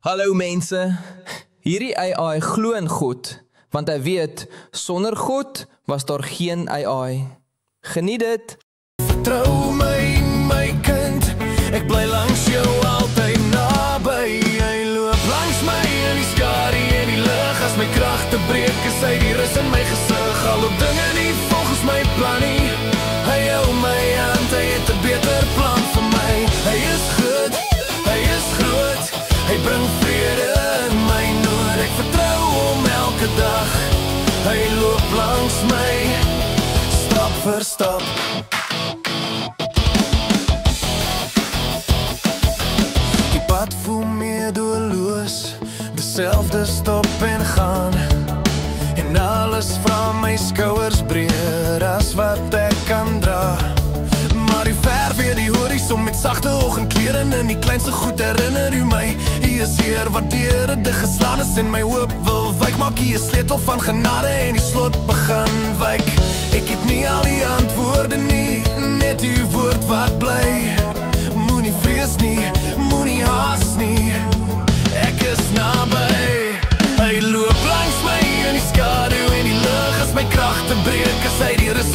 Hallo mense, hierdie AI glo in God, want hy weet, sonder God was daar geen AI. Geniet dit! Vertrou my, my kind, ek bly langs jou altyd naby. Hy loop langs my in die skadu en die lig, as my kragte breek, is hy die rus in my gesig. Al op dinge nie volgens my plan nie, hy hou my hand, hy het 'n beter plan vir my. Hy is goed, hy is groot, hy bring vrede in my nood. Ek vertrou hom elke dag, hy loop langs my, stap vir stap. Die pad voel meer doelloos, dezelfde stop en gaan, en alles van my skouers breër as wat ek kan dra. Maar die ver weer die horizon met sagte oggendklere in die kleinste goed herinner u my. Hy is hier wat deur dit geslaan is en my hoop wil wyk. Maak hier 'n sleutel van genade en die slot begin wyk. Ek het nie al die antwoorde nie, net uw woord wat bly. Moenie vrees nie, moenie haas nie, ek is naby. Hy loop langs my in die skadu en die lig, as my kragte breek, as hy die rus